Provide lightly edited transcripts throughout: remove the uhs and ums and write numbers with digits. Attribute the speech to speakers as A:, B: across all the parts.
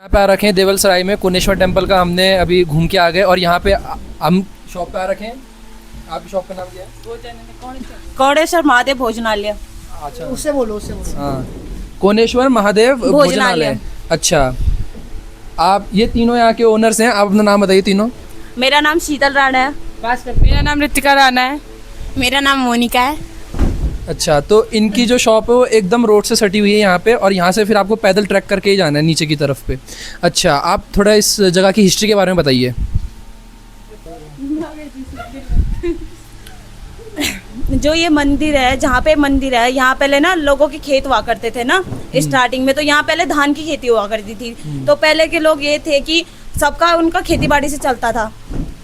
A: यहाँ पे आ रखे हैं देवल सराय में कोनेश्वर टेम्पल का हमने अभी घूम के आ गए और यहाँ पे हम शॉप पे आ रखे हैं। आपकी शॉप का नाम क्या है?
B: कोणेश्वर महादेव भोजनालय।
A: अच्छा
C: उससे बोलो
A: हाँ, कोनेश्वर महादेव भोजनालय। अच्छा, आप ये तीनों यहाँ के ओनर्स हैं, आप अपना नाम बताइए तीनों।
B: मेरा नाम शीतल राणा है।
D: मेरा नाम ऋतिका राणा है। मेरा नाम मोनिका है।
A: अच्छा, तो इनकी जो शॉप है वो एकदम रोड से सटी हुई है यहाँ पे, और यहाँ से फिर आपको पैदल ट्रैक करके ही जाना है नीचे की तरफ पे। अच्छा, आप थोड़ा इस जगह की हिस्ट्री के बारे में बताइए।
B: जो ये मंदिर है, जहाँ पे मंदिर है, यहाँ पहले ना लोगों के खेत हुआ करते थे ना स्टार्टिंग में, तो यहाँ पहले धान की खेती हुआ करती थी। तो पहले के लोग ये थे कि सबका उनका खेती बाड़ी से चलता था।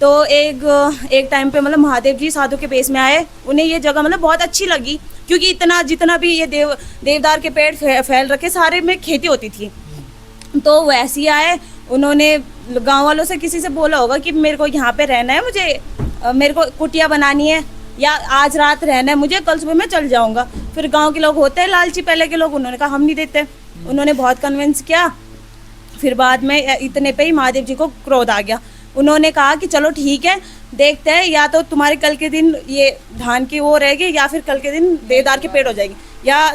B: तो एक टाइम पे मतलब महादेव जी साधु के बेस में आए, उन्हें ये जगह मतलब बहुत अच्छी लगी, क्योंकि इतना जितना भी ये देवदार के पेड़ फैल रखे सारे में खेती होती थी। तो वैसे ही आए, उन्होंने गांव वालों से किसी से बोला होगा कि मेरे को यहाँ पे रहना है, मुझे मेरे को कुटिया बनानी है, या आज रात रहना है मुझे, कल सुबह मैं चल जाऊँगा। फिर गाँव के लोग होते हैं लालची पहले के लोग, उन्होंने कहा हम नहीं देते। उन्होंने बहुत कन्विंस किया। फिर बाद में इतने पे ही महादेव जी को क्रोध आ गया। उन्होंने कहा कि चलो ठीक है, देखते हैं, या तो तुम्हारे कल के दिन ये धान की वो रहेगी, या फिर कल के दिन देवदार के पेड़ हो जाएगी, या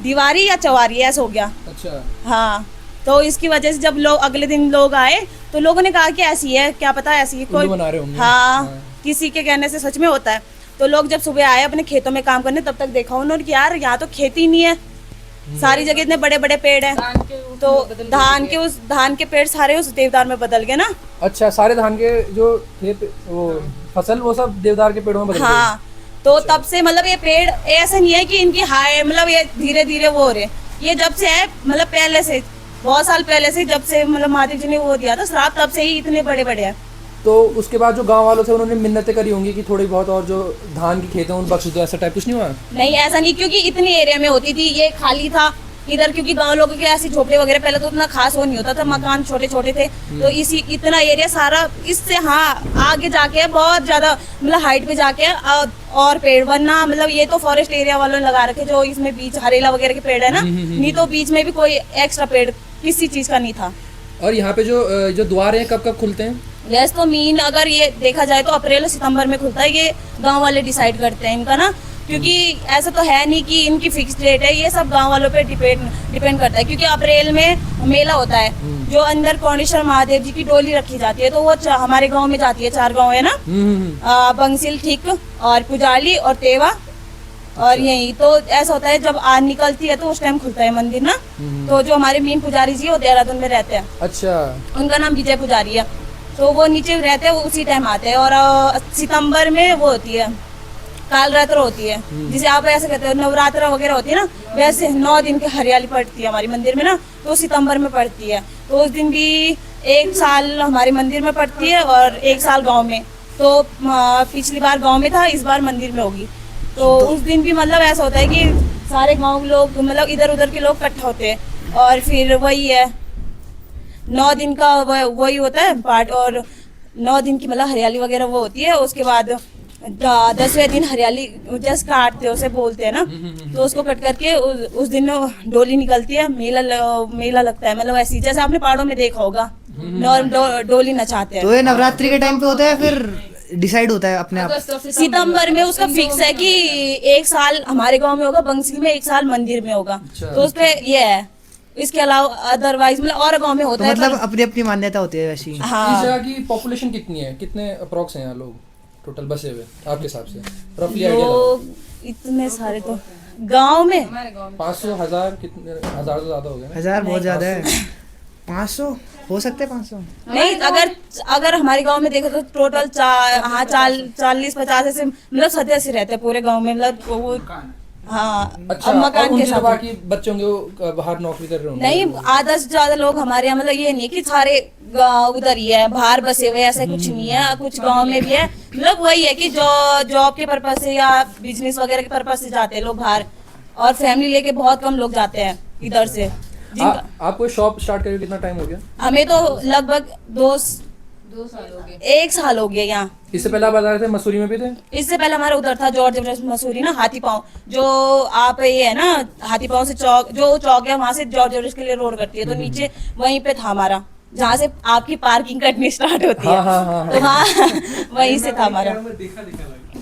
B: दीवारी या चवारी, ऐसा हो गया।
A: अच्छा
B: हाँ, तो इसकी वजह से जब लोग अगले दिन लोग आए तो लोगों ने कहा कि ऐसी है, क्या पता ऐसी है कोई
A: बना रहे होंगे।
B: हाँ, किसी के कहने से सच में होता है। तो लोग जब सुबह आए अपने खेतों में काम करने, तब तक देखा उन्होंने कि यार यहाँ तो खेती नहीं है, सारी जगह इतने बड़े बड़े पेड़ हैं। तो धान के पेड़ सारे उस देवदार में बदल गए ना।
A: अच्छा, सारे धान के जो थे वो फसल वो सब देवदार के पेड़ों में बदल गए।
B: हाँ, तो तब से मतलब ये पेड़ ऐसा नहीं है कि इनकी हाय मतलब ये धीरे धीरे वो हो रहे, ये जब से है मतलब पहले से, बहुत साल पहले से, जब से मतलब महादेव जी ने वो दिया था श्राप, तब से ही इतने बड़े बड़े हैं।
A: तो उसके बाद जो गांव वालों थे उन्होंने मिन्नतें करी होंगी कि थोड़ी बहुत और जो धान की खेत है उन बख्श दो, ऐसा टाइप कुछ नहीं हुआ?
B: नहीं, ऐसा नहीं, क्योंकि इतनी एरिया में होती थी, ये खाली था इधर, क्योंकि गांव लोगों के ऐसे झोपड़े वगैरह पहले तो उतना खास वो नहीं होता था, मकान छोटे छोटे थे। तो इसी इतना एरिया सारा इससे हाँ आगे जाके बहुत ज्यादा मतलब हाइट पे जाके और पेड़ बनना, मतलब ये तो फॉरेस्ट एरिया वालों ने लगा रखे, जो इसमें बीच हरेला वगैरह के पेड़ है ना, नहीं तो बीच में भी कोई एक्स्ट्रा पेड़ किसी चीज का नहीं था।
A: और यहाँ पे जो द्वार है कब कब खुलते हैं?
B: वैसे तो मीन अगर ये देखा जाए तो अप्रैल सितंबर में खुलता है, ये गांव वाले डिसाइड करते हैं इनका ना, क्योंकि ऐसा तो है नहीं कि इनकी फिक्स डेट है, ये सब गांव वालों पे डिपेंड करता है। क्योंकि अप्रैल में मेला होता है, जो अंदर कोणेश्वर महादेव जी की डोली रखी जाती है, तो वो हमारे गांव में जाती है, 4 गांव है ना, बंसिल, ठीक, और पुजाली और तेवा, और यही तो ऐसा होता है जब आज निकलती है तो उस टाइम खुलता है मंदिर ना। तो जो हमारे मीन पुजारी जी वो देहरादून में रहते हैं।
A: अच्छा,
B: उनका नाम विजय पुजारी है, तो वो नीचे रहते हैं, वो उसी टाइम आते हैं। और सितंबर में वो होती है कालरात्र होती है, जिसे आप ऐसे कहते हो नवरात्र वगैरह होती है ना, वैसे 9 दिन की हरियाली पड़ती है हमारे मंदिर में ना, तो सितंबर में पड़ती है। तो उस दिन भी 1 साल हमारे मंदिर में पड़ती है और 1 साल गांव में। तो पिछली बार गांव में था, इस बार मंदिर में होगी। तो उस दिन भी मतलब ऐसा होता है कि सारे गांव लोग मतलब इधर उधर के लोग इकट्ठा होते हैं, और फिर वही है 9 दिन का वही होता है पार्ट, और 9 दिन की मतलब हरियाली वगैरह वो होती है। उसके बाद 10वें दिन हरियाली जस्ट काटते हैं, उसे बोलते हैं ना, तो उसको कट करके उस दिन डोली निकलती है, मेला लगता है, मतलब ऐसी जैसे आपने पहाड़ों में देखा होगा डोली नचाते हैं।
C: तो ये नवरात्रि के टाइम पे होता है, फिर डिसाइड होता है अपने आप?
B: सितंबर में उसका फिक्स है कि 1 साल हमारे गांव में होगा, बंसी में 1 साल मंदिर में होगा। तो उस पे ये है, इसके अलावा अदरवाइज मतलब और गांव में होता है,
C: मतलब अपनी अपनी मान्यता होती है वैसी।
B: हाँ।
A: इस जगह की पॉपुलेशन कितनी है, कितने अप्रोक्स हैं यहाँ लोग टोटल बसे हुए आपके हिसाब से, रफली आइडिया?
B: लोग इतने सारे तो गांव में
A: 500 1000 कितने, 1000 से ज्यादा हो गया?
C: 1000 बहुत ज्यादा है। 500 हो सकते हैं, 500
B: नहीं, अगर हमारे गांव में देखो तो टोटल 40-50 ऐसे मतलब सदस्य रहते हैं पूरे गांव में, मतलब वो हाँ।
A: अच्छा,
B: मकान के साथ
A: बाकी बच्चे होंगे वो बाहर नौकरी कर रहे होंगे?
B: नहीं, आधा से ज्यादा लोग हमारे यहाँ, मतलब ये नहीं कि सारे उधर ही है, बाहर बसे हुए, ऐसा कुछ नहीं है, कुछ गांव में भी है। मतलब वही है कि जो जॉब के पर्पज से या बिजनेस वगैरह के पर्पज से जाते हैं लोग बाहर, और फैमिली लेके बहुत कम लोग जाते हैं इधर से।
A: आपको शॉप स्टार्ट करके कितना टाइम हो गया?
B: हमें तो लगभग
D: 2 साल हो गए।
B: 1 साल हो गया यहाँ।
A: इससे पहले आप बता रहे थे मसूरी में भी थे?
B: इससे पहले हमारा उधर था जॉर्ज एवरेस्ट मसूरी ना, हाथी पाँव जो आप ये है ना, हाथी पाँव से चौक, जो चौक है वहां से जॉर्ज एवरेस्ट के लिए रोड करती है, तो नीचे वहीं पे था हमारा, जहाँ से आपकी पार्किंग कटनी स्टार्ट होती है। तो हाँ वहीं से था हमारा।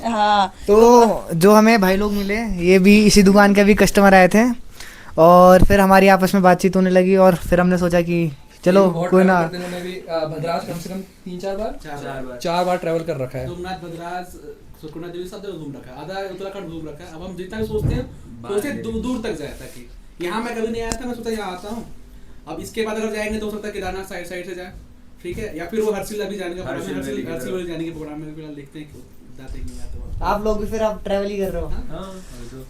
B: हाँ
C: तो जो हमें भाई लोग मिले, ये भी इसी दुकान के भी कस्टमर आए थे, और फिर हमारी आपस में बातचीत होने लगी, और फिर हमने सोचा कि चलो कोई ना।
A: भद्रास कम से कम 4 बार ट्रैवल कर रखा है।
E: तुंगनाथ, भद्रास, सुकना देवी सब जगह घूम रखा है, आधा उत्तराखंड घूम रखा है। अब हम जितना भी सोचते हैं दूर दूर तक जाए, ताकि यहाँ मैं कभी नहीं आया था, मैं सोचा यहाँ आता हूँ। अब इसके बाद अगर जाएंगे तो हो सकता है केदारनाथ साइड से जाए, ठीक है, या फिर वो हर्षिल अभी जाने का प्रोग्राम है, हर्षिल वाले जाने के प्रोग्राम में फिलहाल देखते हैं जाते नहीं जाते।
C: आप लोग भी फिर आप ट्रैवल ही कर रहे हो?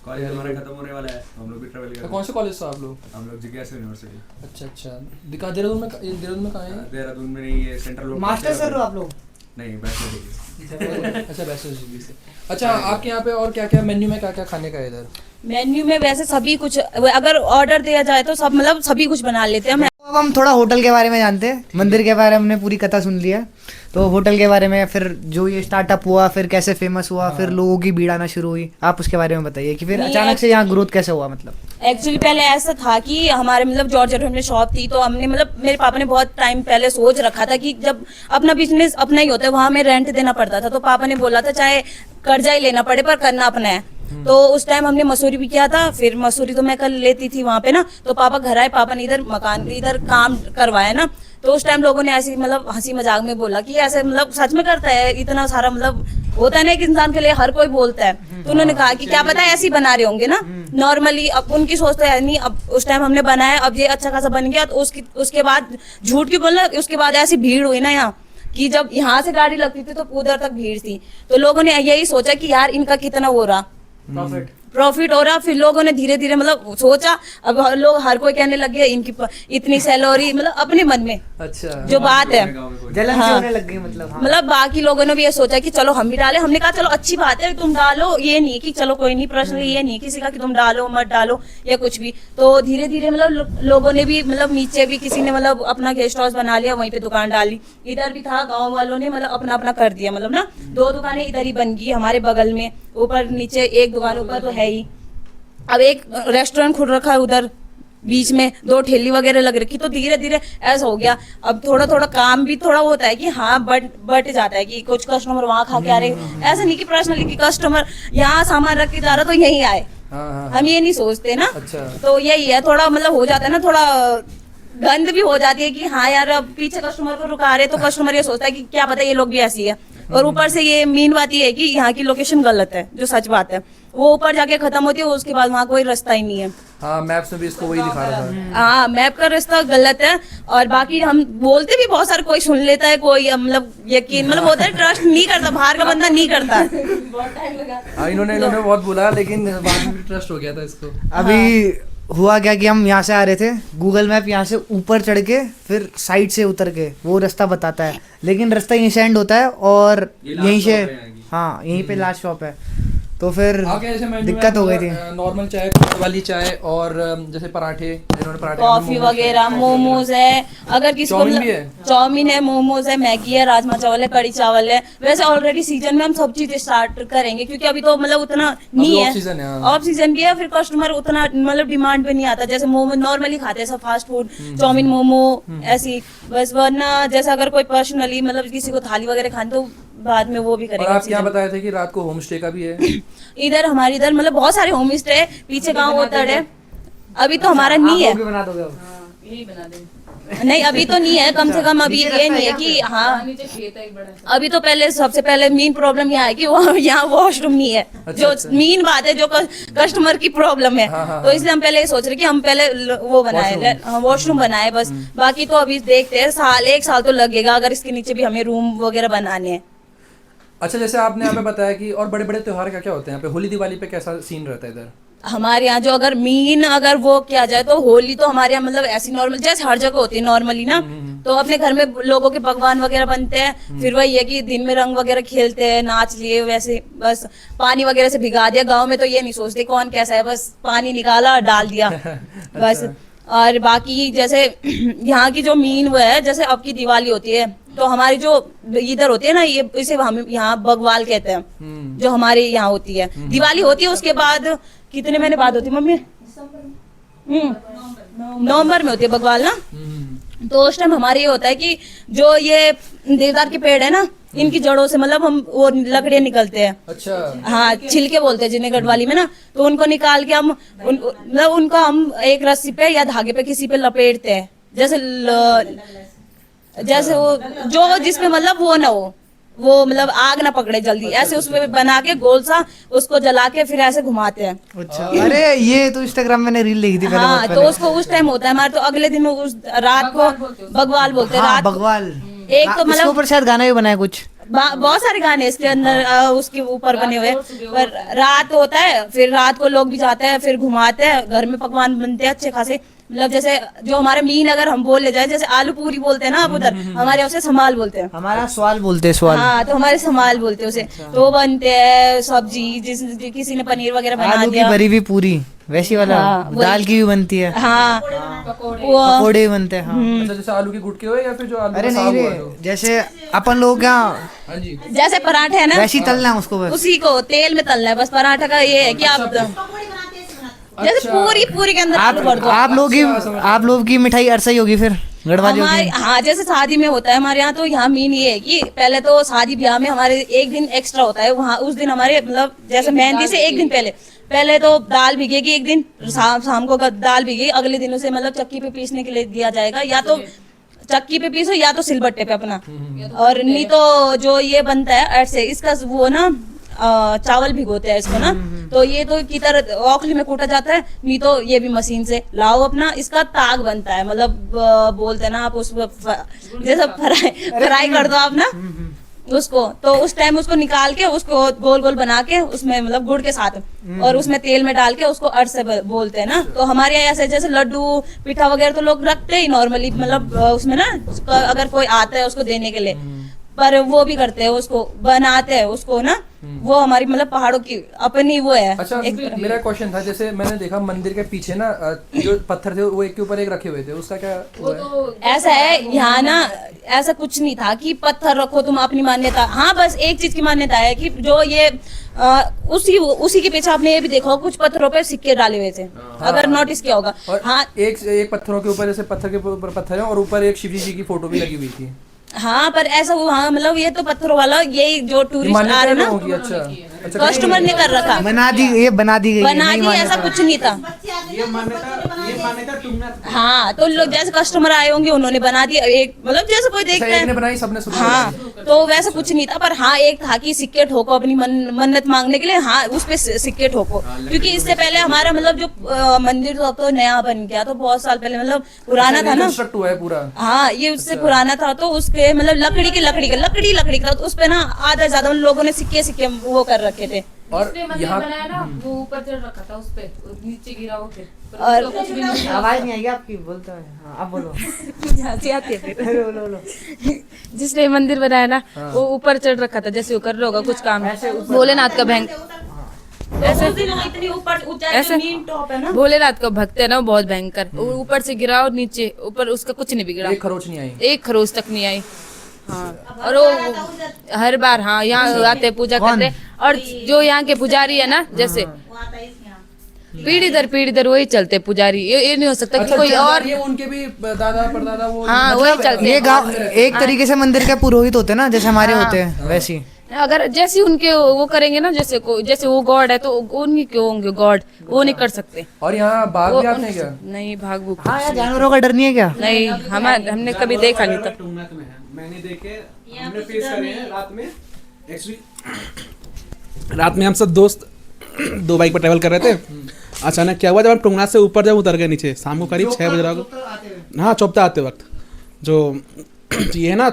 F: कॉलेज हमारा खत्म होने वाला है, हम लोग भी ट्रैवल कर रहे हैं।
A: कौन से कॉलेज से आप लोग?
F: हम लोग जिज्ञासा यूनिवर्सिटी।
A: अच्छा दिखा देहरादून में कहाँ है?
F: देहरादून में नहीं, ये सेंट्रल
C: मास्टर्स कर रहे हो आप लोग?
F: नहीं, बैचलर डिग्री।
A: अच्छा बैचलर्स डिग्री से। अच्छा आपके यहाँ पे और क्या क्या मेन्यू में क्या क्या खाने का है इधर?
B: मेन्यू में वैसे सभी कुछ, अगर ऑर्डर दिया जाए तो सब मतलब सभी कुछ बना लेते हैं हम।
C: अब हम थोड़ा होटल के बारे में जानते हैं। मंदिर के बारे में हमने पूरी कथा सुन लिया, तो होटल के बारे में, फिर जो ये स्टार्टअप हुआ, फिर कैसे फेमस हुआ, फिर लोगों की भीड़ आना शुरू हुई, आप उसके बारे में बताइए कि फिर अचानक से यहाँ ग्रोथ कैसे हुआ। मतलब
B: एक्चुअली पहले ऐसा था कि हमारे मतलब जॉर्ज एवरेस्ट में शॉप थी, तो हमने मतलब मेरे पापा ने बहुत टाइम पहले सोच रखा था कि जब अपना बिजनेस अपना ही होता है, वहाँ हमें रेंट देना पड़ता था, तो पापा ने बोला था चाहे कर्जा ही लेना पड़े पर करना अपना है। तो उस टाइम हमने मसूरी भी किया था, फिर मसूरी तो मैं कर लेती थी वहाँ पे ना, तो पापा घर आए, पापा ने इधर काम करवाया ना, तो उस टाइम लोगों ने ऐसे मतलब हंसी मजाक में बोला कि ऐसे मतलब सच में करता है इतना सारा, मतलब होता है ना एक इंसान के लिए हर कोई बोलता है। तो उन्होंने कहा कि क्या पता है ऐसे ही बना रहे होंगे ना नॉर्मली। अब उनकी सोच तो है नहीं, अब उस टाइम हमने बनाया, अब ये अच्छा खासा बन गया, तो उसके बाद झूठ क्यों बोलना, उसके बाद ऐसी भीड़ हुई ना यहाँ कि जब यहाँ से गाड़ी लगती थी तो उधर तक भीड़ थी, तो लोगों ने यही सोचा कि यार इनका कितना हो रहा प्रॉफिट हो रहा। फिर लोगों ने धीरे धीरे मतलब सोचा, अब लोग हर कोई कहने लग गया इनकी इतनी सैलरी, मतलब अपने मन में
A: अच्छा
B: जो बात है
C: जलन से
B: हाँ।
C: होने लग गई मतलब। हाँ।
B: मतलब बाकी लोगों ने भी ये सोचा कि चलो हम भी डालें, हमने कहा चलो अच्छी बात है तुम डालो, ये नहीं कि चलो कोई नहीं, प्रश्न ये नहीं किसी का कि तुम डालो मत डालो या कुछ भी। तो धीरे धीरे मतलब लोगों ने भी मतलब नीचे भी किसी ने मतलब अपना गेस्ट हाउस बना लिया, वहीं पे दुकान डाली, इधर भी था गाँव वालों ने मतलब अपना अपना कर दिया, मतलब ना 2 दुकानें इधर ही बन गई हमारे बगल में, ऊपर नीचे एक दुकान ऊपर तो है ही। अब एक रेस्टोरेंट खुल रखा है उधर बीच में, 2 ठेली वगैरह लग रखी, तो धीरे धीरे ऐसा हो गया। अब थोड़ा थोड़ा काम भी थोड़ा होता है कि हाँ बढ़ जाता है कि कुछ कस्टमर वहाँ खा के आ रहे, ऐसा नहीं कि पर्सनली कि कस्टमर यहाँ सामान रख के जा रहा तो यहीं आए, हम ये नहीं सोचते ना।
A: अच्छा।
B: तो यही है, थोड़ा मतलब हो जाता है ना, थोड़ा गंद भी हो जाती है कि हाँ यार अब पीछे कस्टमर को रुका रहे, तो कस्टमर ये सोचता है कि क्या पता ये लोग भी ऐसी है। और ऊपर से ये मेन बात ये है कि यहाँ की लोकेशन गलत है, जो सच बात है, वो ऊपर जाके खत्म होती है, उसके बाद वहाँ कोई रास्ता ही नहीं है।
A: हाँ मैप्स में भी इसको वही दिखा रहा था।
B: हाँ मैप का रास्ता गलत है, और बाकी हम बोलते भी बहुत सारे, कोई सुन लेता है, कोई मतलब यकीन मतलब होता है, ट्रस्ट नहीं करता, बाहर का बंदा नहीं करता। बहुत टाइम लगा।
A: हाँ इन्होंने बहुत बोला, लेकिन बाद में ट्रस्ट हो गया था इसको।
C: अभी हुआ क्या कि हम यहाँ से आ रहे थे, गूगल मैप यहाँ से ऊपर चढ़ के फिर साइड से उतर के वो रास्ता बताता है, लेकिन रास्ता यहीं से एंड होता है और यहीं से हाँ यहीं पे लास्ट शॉप है। तो फिर दिक्कत हो गई थी।
A: नॉर्मल चाय वाली चाय और जैसे पराठे, इन्होंने पराठे
B: कॉफी वगैरह, मोमोज है, अगर किसी को
A: चाउमीन भी है?
B: चाउमीन है, मोमोज है, मैगी है, राजमा चावल है, कड़ी चावल है। वैसे ऑलरेडी सीजन में हम सब चीज स्टार्ट करेंगे, क्योंकि अभी तो मतलब उतना नहीं है, ऑफ सीजन भी है, फिर कस्टमर उतना मतलब डिमांड पे नहीं आता। जैसे मोमो नॉर्मली खाते हैं सब फास्ट फूड, चाउमीन मोमो ऐसी बस, वरना जैसे अगर कोई पर्सनली मतलब किसी को थाली वगैरह खानी तो बाद में वो भी करेंगे।
A: और आप क्या बताए थे कि रात को होम स्टे का भी है?
B: इधर हमारे इधर मतलब बहुत सारे होम स्टे है, पीछे गाँव होता है, अभी तो हमारा नहीं है।
C: बना दोगे अब?
D: यही बना देंगे।
B: नहीं अभी तो नहीं है, कम से कम अभी ये नहीं है कि हाँ,
D: नीचे खेत है एक बड़ा सा।
B: अभी तो पहले सबसे पहले मेन प्रॉब्लम यहाँ है कि यहाँ वॉशरूम नहीं है, जो मेन बात है, जो कस्टमर की प्रॉब्लम है। तो इसलिए हम पहले ये सोच रहे कि हम पहले वो बनाए, वॉशरूम बनाए बस। बाकी तो अभी देखते हैं, 1 साल तो लगेगा अगर इसके नीचे भी हमें रूम वगैरह बनाने हैं।
A: अच्छा जैसे आपने यहाँ पे बताया कि और बड़े बड़े त्योहार क्या क्या होते हैं यहाँ पे? होली दिवाली पे कैसा सीन रहता है इधर?
B: हमारे यहाँ जो अगर मेन अगर वो किया जाए तो होली तो हमारे यहाँ मतलब ऐसी नॉर्मल जैसे हर जगह होती है नॉर्मली ना, तो अपने घर में लोगों के पकवान वगैरह बनते हैं, फिर वही है कि दिन में रंग वगैरह खेलते हैं, नाच लिए, वैसे बस पानी वगैरह से भिगा दिया। गाँव में तो ये नहीं सोचते कौन कैसा है, बस पानी निकाला डाल दिया बस। और बाकी जैसे यहाँ की जो मेन वो है, जैसे अब की दिवाली होती है तो हमारी जो इधर होती है ना, ये इसे हम यहाँ बगवाल कहते हैं, जो हमारे यहाँ होती है। दिवाली होती है उसके बाद कितने महीने बाद होती है मम्मी? नवंबर में होती है बगवाल ना। तो उस टाइम हमारे ये होता है कि जो ये देवदार के पेड़ है ना, इनकी जड़ों से मतलब हम वो लकड़ियाँ निकलते हैं।
A: अच्छा।
B: हाँ, छिलके बोलते हैं जिन्हें गढ़वाली में ना। तो उनको निकाल के हम मतलब उनको हम एक रस्सी पे या धागे पे किसी पे लपेटते हैं, जैसे वो जो जिसमें मतलब वो ना हो, वो मतलब आग ना पकड़े जल्दी, ऐसे उसमें बना के गोल सा उसको जला के फिर ऐसे घुमाते हैं।
C: अच्छा, अरे ये तो इंस्टाग्राम मैंने रील देखी थी पहले,
B: हाँ,
C: बहुत
B: तो
C: पहले।
B: उसको उस टाइम होता है हमारे। तो अगले दिन में उस रात को बगवाल बोलते हैं।
C: हाँ,
B: रात
C: बगवाल।
B: एक तो
C: इसके
B: मतलब
C: ऊपर शायद गाना भी बनाया कुछ।
B: बहुत सारे गाने इसके अंदर उसके ऊपर बने हुए हैं। पर रात होता है, फिर रात को लोग भी जाते हैं, फिर घुमाते हैं, घर में पकवान बनते हैं अच्छे खासे। मतलब जैसे जो हमारे मीन अगर हम बोल ले जाए, जैसे आलू पूरी बोलते हैं ना आप उधर, हमारे उसे समाल बोलते हैं।
C: हमारा सवाल बोलते हैं, सवाल।
B: हाँ, तो हमारे समाल बोलते हैं उसे। तो वो बनते हैं सब्जी, किसी ने पनीर वगैरह बना
C: आलू की
B: दिया।
C: भरी हुई पूरी वैसी वाला।
B: हाँ, वही।
C: दाल की भी बनती है।
B: हाँ,
C: पकोड़े भी बनते हैं। हाँ।
A: अच्छा, जैसे आलू के गुटके हुए या फिर जो आलू
C: अरे
A: का
C: नहीं
A: साग हुआ
C: रे,
A: तो?
C: जैसे अपन लोग यहाँ
A: हाँ जी।
B: जैसे पराठे है ना,
C: वैसे ही तलना है उसको बस।
B: उसी को तेल में तलना है बस। पराठा का ये है कि आप जैसे पूरी के अंदर आलू भर दो।
C: आप लोग की मिठाई अरसा ही होगी फिर, गढ़वालियों
B: हमारे,
C: की।
B: हाँ, जैसे शादी में होता है हमारे यहाँ, तो यहाँ मीन ये है कि पहले तो शादी ब्याह में हमारे एक दिन एक्स्ट्रा होता है वहाँ। उस दिन हमारे मतलब जैसे मेहंदी से एक दिन पहले तो दाल भिगेगी एक दिन, शाम को दाल भिगेगी, अगले दिन उसे मतलब चक्की पे पीसने के लिए दिया जाएगा, या तो चक्की पे पीसो या तो सिलबट्टे पे अपना। और नहीं तो जो ये बनता है ऐसे, इसका वो ना चावल भिगोते हैं इसको ना, तो ये तो की तरह औखली में कूटा जाता है, नहीं तो ये भी मशीन से लाओ अपना। इसका ताग बनता है, मतलब बोलते हैं ना आप उसमें जैसे फ्राई कर दो आप ना उसको, तो उस टाइम उसको निकाल के उसको गोल गोल बना के उसमें मतलब गुड़ के साथ और उसमें तेल में डाल के उसको अरसे बोलते हैं ना। तो हमारे यहाँ ऐसे जैसे लड्डू पिठा वगैरह तो लोग रखते ही नॉर्मली, मतलब उसमें ना अगर कोई आता है उसको देने के लिए, पर वो भी करते हैं, उसको बनाते हैं उसको ना। वो हमारी मतलब पहाड़ों की अपनी वो है।
A: अच्छा, मेरा क्वेश्चन था, जैसे मैंने देखा मंदिर के पीछे ना जो पत्थर थे वो एक के ऊपर एक रखे हुए थे, उसका क्या वो है?
B: ऐसा है यहाँ ना, ऐसा कुछ नहीं था कि पत्थर रखो तुम अपनी मान्यता। हाँ, बस एक चीज की मान्यता है कि जो ये उसी के पीछे आपने ये भी देखा होगा, कुछ पत्थरों पे सिक्के डाले हुए थे, अगर नोटिस किया होगा।
A: और
B: हाँ,
A: एक पत्थरों के ऊपर, जैसे पत्थर के ऊपर पत्थर है और ऊपर एक शिव जी की फोटो भी लगी हुई थी।
B: हाँ, पर ऐसा वो, हाँ मतलब ये तो पत्थरों वाला, ये जो टूरिस्ट आ रहे हैं
A: होगी।
B: ना,
A: अच्छा,
B: कस्टमर ने कर रखा,
C: बना दी गई है,
B: ऐसा कुछ नहीं था।
E: ये मान्यता टूटना।
B: हाँ, तो लोग जैसे कस्टमर आए होंगे उन्होंने बना दिया एक, मतलब जैसे कोई देखता
A: एक ने
B: है।
A: बनाई, सबने सुना।
B: हाँ, तो वैसा कुछ नहीं था, पर हाँ एक था कि सिक्के ठोको अपनी मन्नत मांगने के लिए। हाँ, उस पे सिक्के ठोको, क्योंकि इससे पहले हमारा मतलब जो मंदिर तो अब तो नया बन गया, तो बहुत साल पहले मतलब पुराना था ना,
A: कंस्ट्रक्ट हुआ है पूरा।
B: हाँ, ये उससे पुराना था, तो उसके मतलब लकड़ी का, तो उस पे ना आधा ज्यादा उन लोगों ने सिक्के वो कर रखे थे।
A: और यहाँ
D: बनाया ना, वो ऊपर चढ़ रखा था उस पे, नीचे गिरा हो के।
B: और
C: आवाज नहीं आएगी आपकी, बोलते हैं। हाँ, आप बोलो।
B: हंसी आती है फिर।
C: बोलो।
D: जिसने मंदिर बनाया ना, वो ऊपर चढ़ रखा था, जैसे वो कर रहा होगा कुछ काम, भोलेनाथ का भयंकर,
B: ऐसे इतनी ऊपर ऊंचाई
D: ऐसे?
B: मेन टॉप है ना।
D: भोलेनाथ का भक्त है ना, वो बहुत भयंकर। वो ऊपर से गिरा और नीचे ऊपर उसका कुछ नहीं बिगड़ा,
A: एक खरोच नहीं आई।
D: एक खरोच तक नहीं आई। हाँ, और वो हर बार, हाँ, यहाँ आते पूजा करते, और जो यहाँ के पुजारी है ना, जैसे पीढ़ी दर वही चलते पुजारी। ये नहीं हो सकता कि कोई और,
A: ये उनके भी दादा परदादा वो।
D: हाँ, वही चलते।
C: ये गाँव एक तरीके से मंदिर के पुरोहित होते हैं ना, जैसे हमारे होते हैं वैसी।
D: अगर जैसे उनके वो करेंगे ना, जैसे वो गॉड है तो उनके क्यों होंगे गॉड, वो नहीं कर सकते।
A: और यहाँ बाघ भी आते हैं क्या?
D: नहीं, भाग भूख
C: हाँ, यार जानवरों का डर नहीं है क्या?
D: नहीं, हमने कभी देखा नहीं था।
E: टूंगनाथ में है, मैंने देखे, हमने फेस करे हैं रात में। एक्चुअली रात में हम सब दोस्त 2 बाइक पर ट्रैवल कर रहे थे। अचानक क्या हुआ, जब हम टूंगनाथ से ऊपर जब उतर गए नीचे, शाम को करीब 6 बज रहा होगा। हाँ, चौपता आते वक्त, जो ये है ना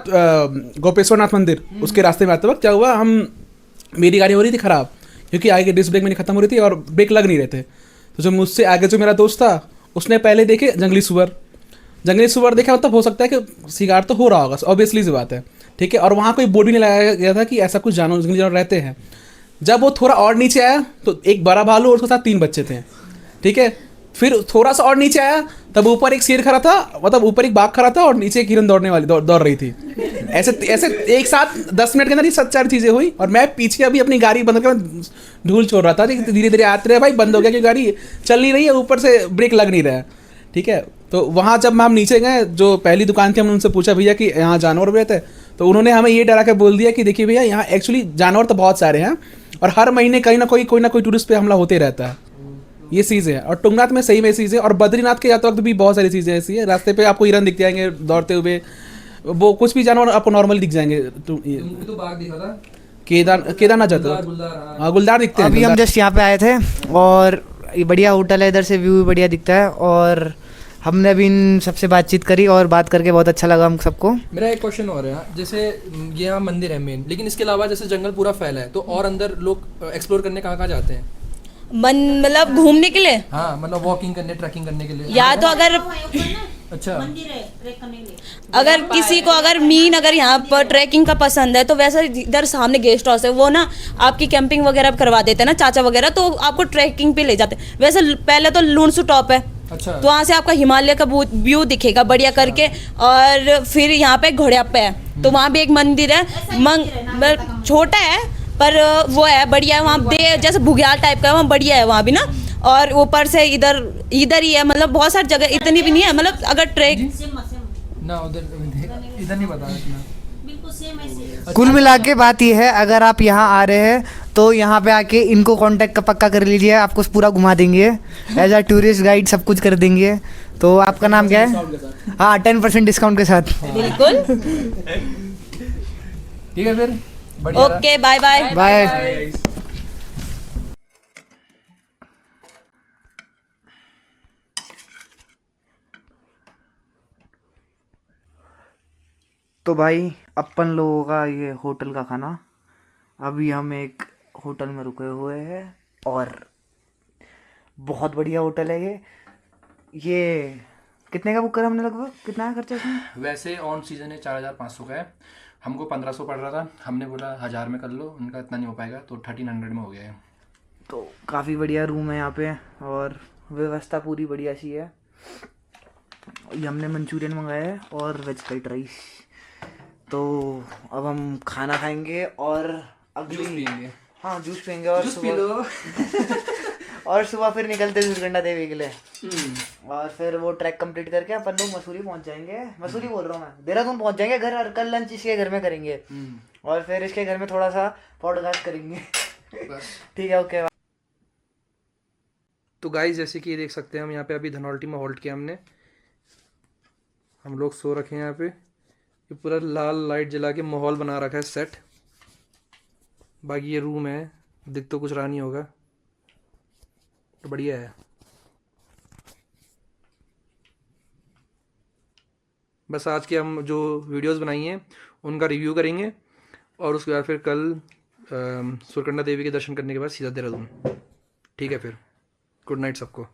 E: गोपेश्वर नाथ मंदिर, उसके रास्ते में आते वक्त क्या हुआ, मेरी गाड़ी हो रही थी खराब, क्योंकि आगे डिस्क ब्रेक मेरी खत्म हो रही थी और ब्रेक लग नहीं रहे थे। तो जो मुझसे आगे जो मेरा दोस्त था, उसने पहले देखे जंगली सुअर देखा, मतलब हो सकता है कि शिकार तो हो रहा होगा, ऑब्वियसली सी बात है, ठीक है। और वहाँ कोई बोर्ड भी नहीं लगाया गया था कि ऐसा कुछ जंगली जानवर रहते हैं। जब वो थोड़ा और नीचे आया तो एक बड़ा भालू और उसके साथ 3 बच्चे थे, ठीक है। फिर थोड़ा सा और नीचे आया, तब ऊपर एक शेर खड़ा था, मतलब ऊपर एक बाघ खड़ा था और नीचे एक हिरन दौड़ रही थी। ऐसे ऐसे एक साथ 10 मिनट के अंदर ये 7-4 चीजें हुई और मैं पीछे अभी अपनी गाड़ी बंद कर धूल छोड़ रहा था, धीरे धीरे आते रहे भाई, बंद हो गया कि गाड़ी चल नहीं रही है, ऊपर से ब्रेक लग नहीं रहा है। ठीक है, तो वहाँ जब हम नीचे गए, जो पहली दुकान थी, हमने उनसे पूछा भैया कि यहाँ जानवर भी रहते हैं, तो उन्होंने हमें ये डरा के बोल दिया कि देखिए भैया यहाँ एक्चुअली जानवर तो बहुत सारे हैं और हर महीने कहीं ना कोई टूरिस्ट पे हमला होते रहता है। ये चीज़ है। और तुंगनाथ में सही में चीज़ है, और बद्रीनाथ के जाते वक्त भी बहुत सारी चीज़ें ऐसी है, रास्ते पे आपको हिरन दिख जाएंगे दौड़ते हुए, वो कुछ भी जानवर आपको नॉर्मली दिख जाएंगे।
A: तो बाघ दिखा था
E: केदारनाथ जाते हो, हाँ गुलदार दिखते हैं।
C: अभी हम जस्ट यहाँ पे आए थे और ये बढ़िया होटल है, इधर से व्यू भी बढ़िया दिखता है, और हमने अभी इन सबसे बातचीत करी और बात करके बहुत अच्छा लगा हम सबको।
A: मेरा एक क्वेश्चन और है, जैसे ये यहाँ मंदिर है मेन, लेकिन इसके अलावा जैसे जंगल पूरा फैला है, तो और अंदर लोग एक्सप्लोर करने कहाँ जाते हैं?
B: मतलब घूमने के लिए,
A: हाँ मतलब वॉकिंग करने, ट्रैकिंग करने के लिए,
B: या तो अगर
A: अच्छा
B: अगर किसी को अगर अगर यहाँ पर ट्रैकिंग का पसंद है, तो वैसे इधर सामने गेस्ट हाउस है, वो ना आपकी कैंपिंग वगैरह करवा देते हैं ना चाचा वगैरह, तो आपको ट्रैकिंग पे ले जाते हैं। वैसे पहले तो लुनसू टॉप है,
A: अच्छा,
B: तो वहाँ से आपका हिमालय का व्यू दिखेगा बढ़िया करके, और फिर यहाँ पे घोड़ियाप्पा है, तो वहाँ भी एक मंदिर है, छोटा है पर वो है बढ़िया है, वहाँ जैसे बुग्याल टाइप का है, वहाँ बढ़िया है वहाँ भी ना। और ऊपर से इधर ही है, मतलब बहुत सारी जगह, इतनी भी नहीं है, मतलब अगर ट्रैक
A: ना उधर इधर नहीं बता इतना।
C: कुल मिला के बात ये है, अगर आप यहाँ आ रहे हैं तो यहाँ पे आके इनको कांटेक्ट पक्का कर लीजिए, आपको पूरा घुमा देंगे, एज अ टूरिस्ट गाइड सब कुछ कर देंगे। तो आपका नाम क्या है? हाँ 10% डिस्काउंट के साथ।
B: बिल्कुल
A: ठीक है फिर, बढ़िया।
B: Okay, bye bye
C: bye. तो भाई अपन लोगों का ये होटल का खाना, अभी हम एक होटल में रुके हुए हैं और बहुत बढ़िया होटल है ये कितने का बुक करा हमने? लगभग कितना है खर्चा इसमें?
A: वैसे ऑन सीजन है 4500 का है, हमको 1500 पड़ रहा था, हमने बोला 1000 में कर लो, उनका इतना नहीं हो पाएगा, तो 1300 में हो गया है।
C: तो काफ़ी बढ़िया रूम है यहाँ पे और व्यवस्था पूरी बढ़िया सी है। ये हमने मंचूरियन मंगाया है और वेज फ्राइड राइस। तो अब हम खाना खाएंगे और
A: जूस पियेंगे।
C: हाँ जूस पियेंगे और
A: जूस पी लो।
C: और सुबह फिर निकलते सुरकंडा देवी के लिए, और फिर वो ट्रैक कंप्लीट करके अपन लोग मसूरी पहुंच जाएंगे। मसूरी बोल रहा हूँ मैं, देहरादून पहुंच जाएंगे घर, और कल लंच इसके घर में करेंगे और फिर इसके घर में थोड़ा सा पॉडकास्ट करेंगे। ठीक है, ओके।
A: तो गाइस जैसे कि ये देख सकते हैं, हम यहाँ पे अभी धनौल्टी में होल्ड किया हमने, हम लोग सो रखे हैं यहाँ पे, ये पूरा लाल लाइट जला के माहौल बना रखा है सेट। बाकी ये रूम है, दिख तो कुछ रहा नहीं होगा, तो बढ़िया है। बस आज के हम जो वीडियोस बनाई हैं उनका रिव्यू करेंगे, और उसके बाद फिर कल सुरकंडा देवी के दर्शन करने के बाद सीधा देहरादून। ठीक है फिर, गुड नाइट सबको।